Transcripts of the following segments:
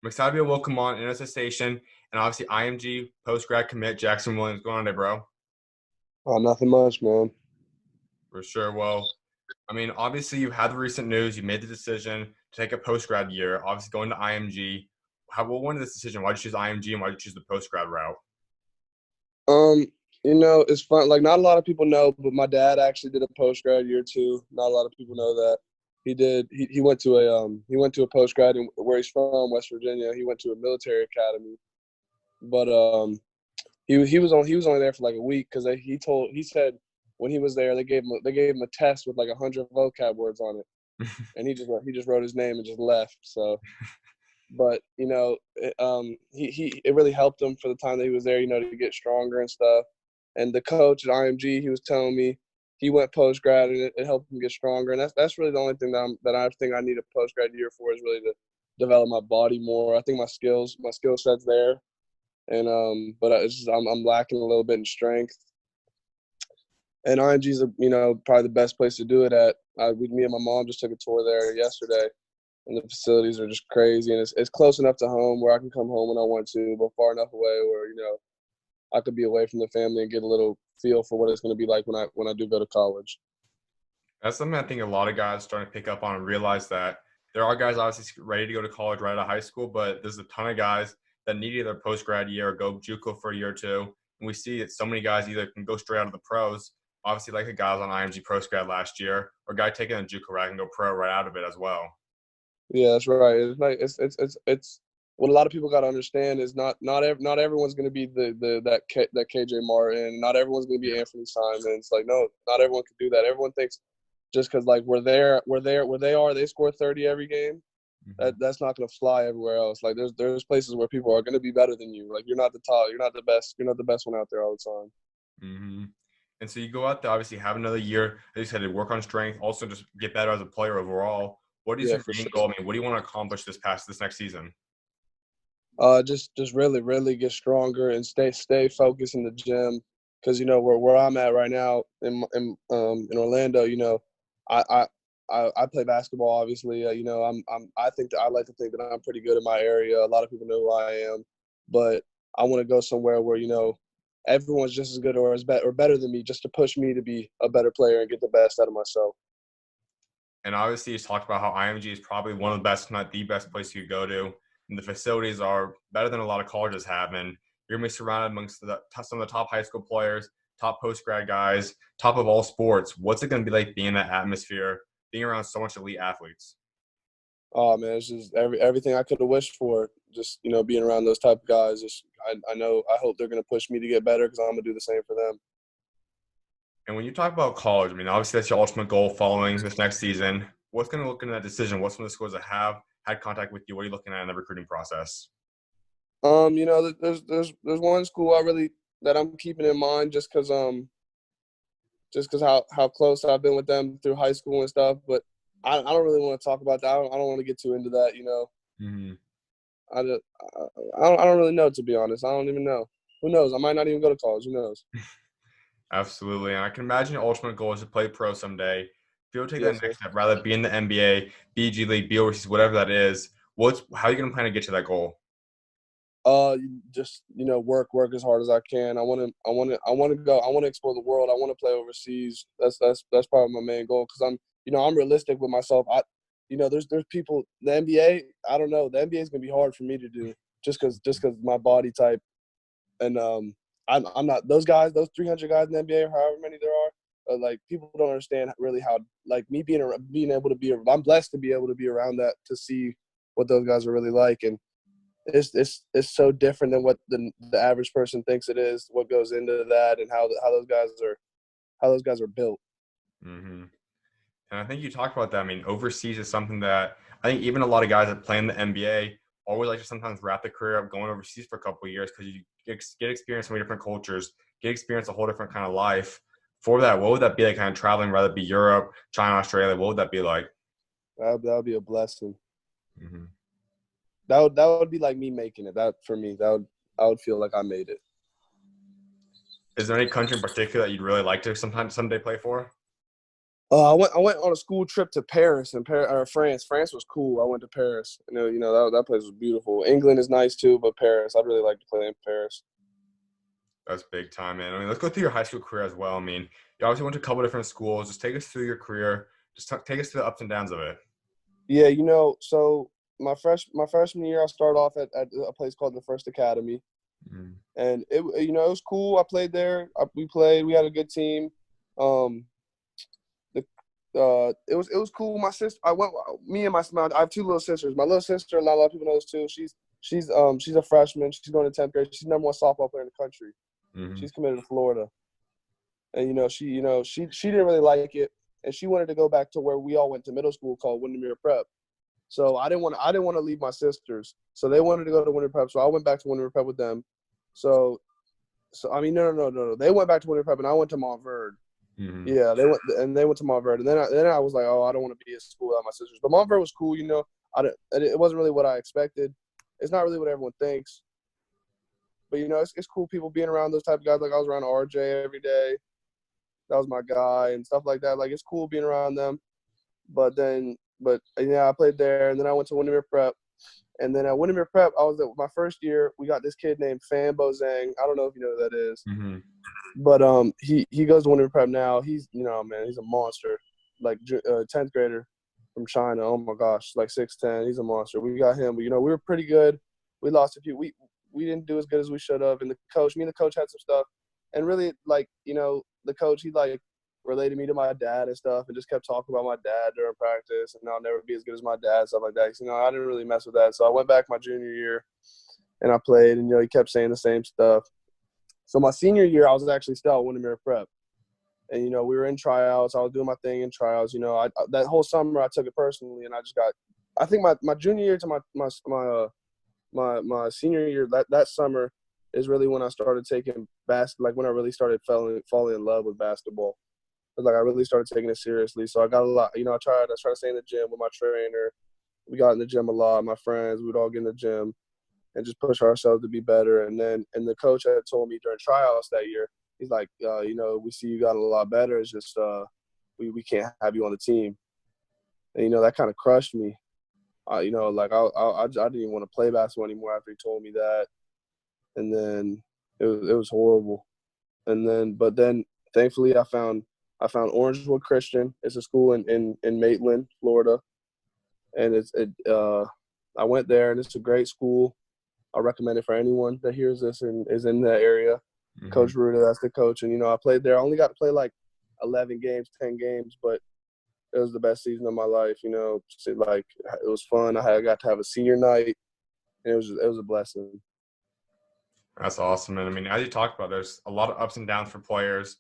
I'm excited to be able to welcome on Internet Station and obviously IMG post-grad commit Jaxon Williams. What's going on today, bro? Oh, nothing much, man. For sure. Well, I mean, obviously you had the recent news. You made the decision to take a post-grad year, obviously going to IMG. What went into this decision? Why did you choose IMG and why did you choose the post-grad route? Um, it's fun. Like, not a lot of people know, but my dad actually did a post grad year too. Not a lot of people know that he did. He went to a post grad where he's from, West Virginia. He went to a military academy, but he was only there for like a week because he said when he was there they gave him a test with like 100 vocab words on it, and he just wrote his name and just left. So. But it really helped him for the time that he was there, to get stronger and stuff. And the coach at IMG, he was telling me he went post grad and it helped him get stronger. And that's really the only thing that I think I need a post grad year for is really to develop my body more. I think my skill set's there, and but I'm lacking a little bit in strength. And IMG is probably the best place to do it at. Me and my mom just took a tour there yesterday, and the facilities are just crazy. And it's close enough to home where I can come home when I want to, but far enough away where I could be away from the family and get a little feel for what it's going to be like when I do go to college. That's something I think a lot of guys are starting to pick up on and realize that there are guys obviously ready to go to college right out of high school, but there's a ton of guys that need either post-grad year or go JUCO for a year or two. And we see that so many guys either can go straight out of the pros, obviously like the guys on IMG post-grad last year, or a guy taking a JUCO route and go pro right out of it as well. Yeah, that's right. It's like it's what a lot of people got to understand is not everyone's going to be that KJ Martin. Not everyone's going to be Yeah. Anthony Simon. It's like no, not everyone can do that. Everyone thinks just because like we're there where they are, they score 30 every game. Mm-hmm. That's not going to fly everywhere else. Like there's places where people are going to be better than you. Like you're not the top, you're not the best, you're not the best one out there all the time. Mm-hmm. And so you go out there, obviously have another year, as you said, to work on strength, also just get better as a player overall. What is Yeah, your for main sure. goal? I mean, what do you want to accomplish this next season? Just really really get stronger and stay focused in the gym because where I'm at right now in Orlando. I I I play basketball. Obviously, I think that I like to think that I'm pretty good in my area. A lot of people know who I am, but I want to go somewhere where everyone's just as good or better than me, just to push me to be a better player and get the best out of myself. And obviously, you talked about how IMG is probably one of the best, if not the best place you could go to. And the facilities are better than a lot of colleges have. And you're going to be surrounded amongst some of the top high school players, top post grad guys, top of all sports. What's it going to be like being in that atmosphere, being around so much elite athletes? Oh man, it's just everything I could have wished for. Just being around those type of guys. I know I hope they're gonna push me to get better because I'm gonna do the same for them. And when you talk about college, I mean, obviously that's your ultimate goal following this next season. What's going to look into that decision? What's some of the schools that have had contact with you? What are you looking at in the recruiting process? There's one school that I'm keeping in mind just because how close I've been with them through high school and stuff. But I don't really want to talk about that. I don't want to get too into that. Mm-hmm. I don't really know, to be honest. I don't even know. Who knows? I might not even go to college. Who knows? Absolutely. And I can imagine your ultimate goal is to play pro someday. If you'll take that Yes, sir. next step, rather be in the NBA, be G League, be overseas, whatever that is, how are you going to plan to get to that goal? Just work as hard as I can. I want to go. I want to explore the world. I want to play overseas. That's probably my main goal because I'm realistic with myself. There's people the NBA. I don't know. The NBA is gonna be hard for me to do just because my body type and I'm not those guys. Those 300 guys in the NBA or however many there are. Like people don't understand really how like me being able to be. I'm blessed to be able to be around that to see what those guys are really like and it's so different than what the average person thinks it is. What goes into that, and how those guys are built. Mm-hmm. And I think you talked about that. I mean, overseas is something that I think even a lot of guys that play in the NBA always like to sometimes wrap their career up going overseas for a couple of years because you get experience from different cultures, get experience a whole different kind of life. For that, what would that be like kind of traveling, whether it be Europe, China, Australia? What would that be like? That would be a blessing. Mm-hmm. That would be like me making it. That for me, I would feel like I made it. Is there any country in particular that you'd really like to sometime someday play for? I went on a school trip to Paris and France. France was cool. I went to Paris. That place was beautiful. England is nice too, but Paris, I'd really like to play in Paris. That's big time, man. I mean, let's go through your high school career as well. I mean, you obviously went to a couple different schools. Just take us through your career. Just take us through the ups and downs of it. Yeah, so my freshman year, I started off at a place called the First Academy, Mm. and it was cool. I played there. We had a good team. Um, the it was cool. My sister, me and I have two little sisters. My little sister, not a lot of people know this too. She's a freshman. She's going to 10th grade. She's number one softball player in the country. Mm-hmm. She's committed to Florida, and she didn't really like it, and she wanted to go back to where we all went to middle school called Windermere Prep. So I didn't want to leave my sisters. So they wanted to go to Winter Prep. So I went back to Winter Prep with them. So I mean no. They went back to Winter Prep and I went to Montverde. Mm-hmm. Yeah, they went to Montverde. And then I was like, oh, I don't want to be at school without my sisters. But Montverde was cool, it wasn't really what I expected. It's not really what everyone thinks. But it's cool people being around those type of guys. Like I was around RJ every day. That was my guy and stuff like that. Like it's cool being around them. But I played there, and then I went to Windermere Prep. And then at Windermere Prep, my first year. We got this kid named Fambo Zhang. I don't know if you know who that is, Mm-hmm. but he goes to Windermere Prep now. He's man, he's a monster, like 10th grader from China. Oh my gosh, like 6'10". He's a monster. We got him. But, we were pretty good. We lost a few. We didn't do as good as we should have. And me and the coach had some stuff. And really, the coach, he related me to my dad and stuff and just kept talking about my dad during practice and I'll never be as good as my dad, stuff like that. I didn't really mess with that. So I went back my junior year and I played and, he kept saying the same stuff. So my senior year, I was actually still at Windermere Prep. And, we were in tryouts. I was doing my thing in tryouts. That whole summer I took it personally and I think my junior year to my senior year, that summer is really when I started taking when I really started falling in love with basketball. I really started taking it seriously. So I got a lot, I tried to stay in the gym with my trainer. We got in the gym a lot. My friends, we would all get in the gym and just push ourselves to be better. And the coach had told me during tryouts that year, he's like, we see you got a lot better. It's just we can't have you on the team. And, that kind of crushed me. I didn't even want to play basketball anymore after he told me that. And then it was horrible. But then thankfully I found Orangewood Christian. It's a school in Maitland, Florida, and I went there, and it's a great school. I recommend it for anyone that hears this and is in that area. Mm-hmm. Coach Ruda, that's the coach, and I played there. I only got to play like 11 games, 10 games, but it was the best season of my life. It was fun. I got to have a senior night, and it was a blessing. That's awesome. And I mean, as you talked about, there's a lot of ups and downs for players.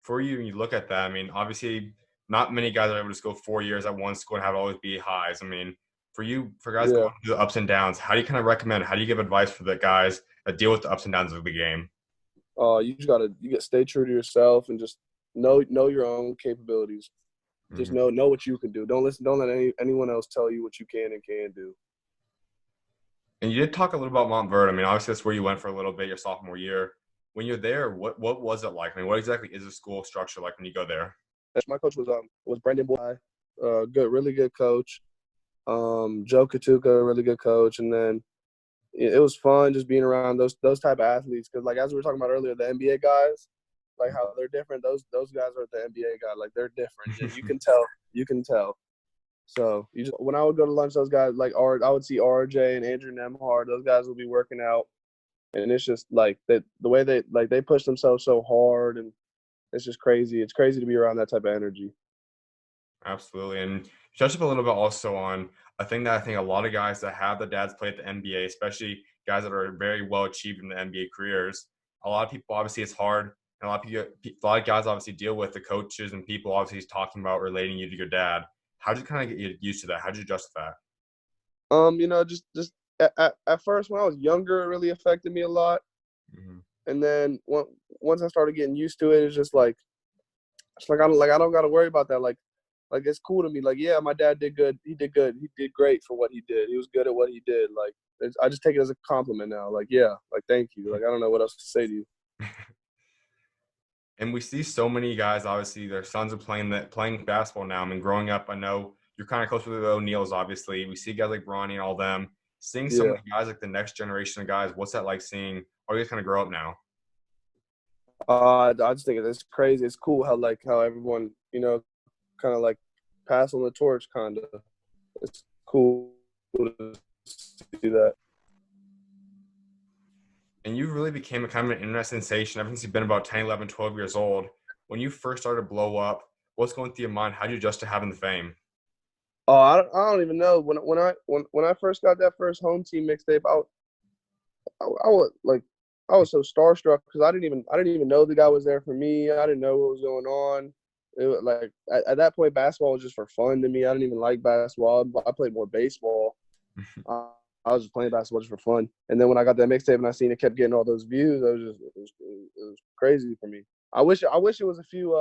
For you, when you look at that, I mean, obviously, not many guys are able to just go 4 years at one school and have it always be highs. I mean, for guys Yeah. going through the ups and downs, how do you kind of recommend? How do you give advice for the guys that deal with the ups and downs of the game? You just gotta stay true to yourself and just know your own capabilities. Just Mm-hmm. know what you can do. Don't let anyone else tell you what you can and can't do. And you did talk a little about Montverde. I mean, obviously that's where you went for a little bit your sophomore year. When you're there, what was it like? I mean, what exactly is the school structure like when you go there? My coach was Brendan Boy, really good coach. Joe Katuka, really good coach, and then it was fun just being around those type of athletes because as we were talking about earlier, the NBA guys, like how they're different. Those guys are the NBA guys, like they're different. You can tell. You can tell. So when I would go to lunch, those guys I would see RJ and Andrew Nemhard. Those guys would be working out, and it's just the way they push themselves so hard, and it's just crazy. It's crazy to be around that type of energy. Absolutely. And touch up a little bit also on a thing that I think a lot of guys that have their dads play at the NBA, especially guys that are very well achieved in the NBA careers. A lot of people, obviously, it's hard. And a lot of guys obviously deal with the coaches and people obviously talking about relating you to your dad. How did you kind of get used to that? How did you adjust to that? Just at first when I was younger, it really affected me a lot. Mm-hmm. And then once I started getting used to it, it's just I don't got to worry about that. It's cool to me. Yeah, my dad did good. He did good. He did great for what he did. He was good at what he did. I just take it as a compliment now. Yeah, thank you. I don't know what else to say to you. And we see so many guys, obviously, their sons are playing basketball now. I mean, growing up, I know you're kind of close with the O'Neals, obviously. We see guys like Bronny and all them. Seeing some of Yeah. the guys, like the next generation of guys, what's that like seeing all you guys kind of grow up now? I just think it's crazy. It's cool how everyone, kind of like pass on the torch, kind of. It's cool to see that. And you really became a kind of an internet sensation ever since you've been about 10, 11, 12 years old. When you first started to blow up, what's going through your mind? How did you adjust to having the fame? Oh, I don't even know when I first got that first home team mixtape. I was like I was so starstruck because I didn't even know the guy was there for me. I didn't know what was going on. It was like at that point, basketball was just for fun to me. I didn't even like basketball. I played more baseball. Uh, I was just playing basketball just for fun. And then when I got that mixtape and I seen it kept getting all those views, it was crazy for me. I wish it was a few.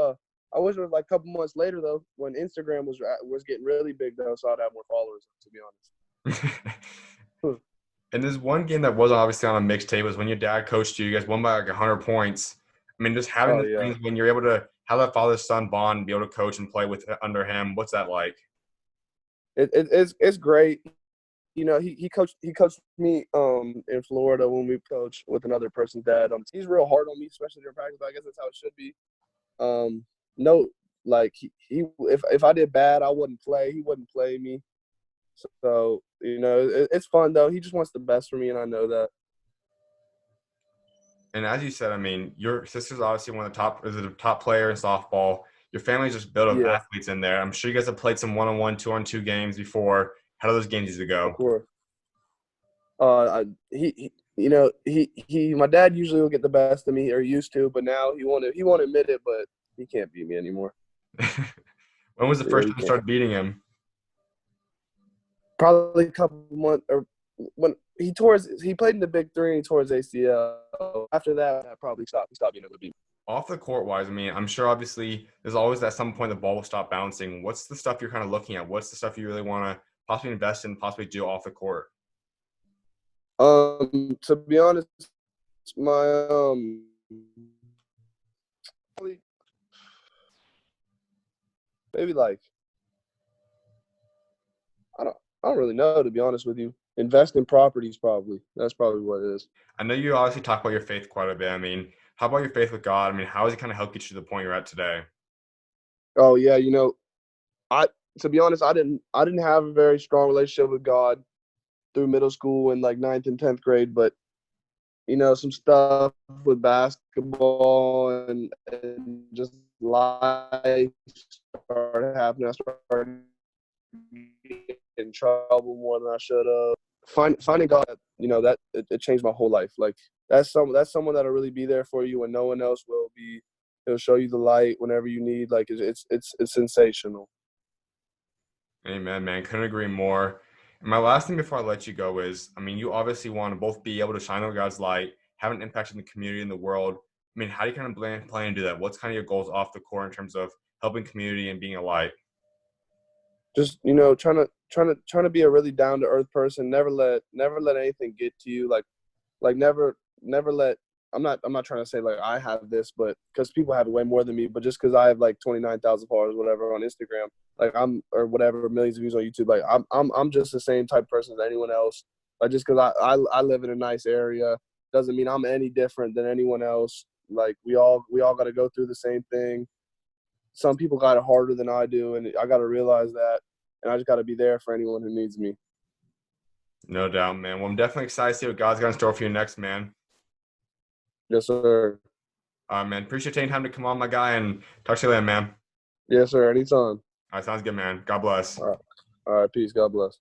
I wish it was like a couple months later though, when Instagram was getting really big though, so I'd have more followers. To be honest. And there's one game that wasn't obviously on a mixtape was when your dad coached you. You guys won by like 100 points. I mean, just having Oh the yeah. things when you're able to have that father-son bond, and be able to coach and play with under him. What's that like? It's great. He coached me in Florida when we coached with another person's dad. He's real hard on me, especially during practice. But I guess that's how it should be. No, like he if I did bad, I wouldn't play. He wouldn't play me. So it's fun though. He just wants the best for me, and I know that. And as you said, I mean, your sister's obviously one of the top player in softball. Your family's just built of Yeah, athletes in there. I'm sure you guys have played some one-on-one, two-on-two games before. How do those games usually of go? course. My dad usually will get the best of me, or used to, but now he won't admit it, but he can't beat me anymore. When was the Yeah, first he time you can't. started beating him? Probably a couple months, or when he played in the Big Three and he tore his ACL. After that, I probably stopped. He stopped being able to beat me. Off the court wise, I mean, I'm sure obviously there's always at some point the ball will stop bouncing. What's the stuff you're kind of looking at? What's the stuff you really want to possibly invest in, possibly do off the court? To be honest, my probably maybe like I don't I don't really know, to be honest with you. Invest in properties, probably. That's probably what it is. I know you obviously talk about your faith quite a bit. I mean, how about your faith with God? I mean, how has it kind of helped get you to the point you're at today? Oh yeah, I to be honest, I didn't have a very strong relationship with God through middle school and like ninth and 10th grade, but some stuff with basketball and just life started happening. I started getting in trouble more than I should have. Finding God, that it changed my whole life. Like that's someone that'll really be there for you when no one else will be. He'll show you the light whenever you need. Like it's sensational. Amen, man. Couldn't agree more. And my last thing before I let you go is, I mean, you obviously want to both be able to shine on God's light, have an impact in the community and the world. I mean, how do you kind of plan to do that? What's kind of your goals off the court in terms of helping community and being a light? Just trying to be a really down to earth person. Never let anything get to you. Like never let. I'm not trying to say like I have this, but because people have it way more than me. But just because I have like 29,000 followers, whatever, on Instagram, like or whatever, millions of views on YouTube, like I'm just the same type of person as anyone else. Like just because I live in a nice area doesn't mean I'm any different than anyone else. Like we all got to go through the same thing. Some people got it harder than I do, and I got to realize that, and I just got to be there for anyone who needs me. No doubt, man. Well, I'm definitely excited to see what God's got in store for you next, man. Yes, sir. Man, appreciate taking time to come on, my guy, and talk to you later, man. Yes, sir. Anytime. All right, sounds good, man. God bless. All right. All right. Peace. God bless.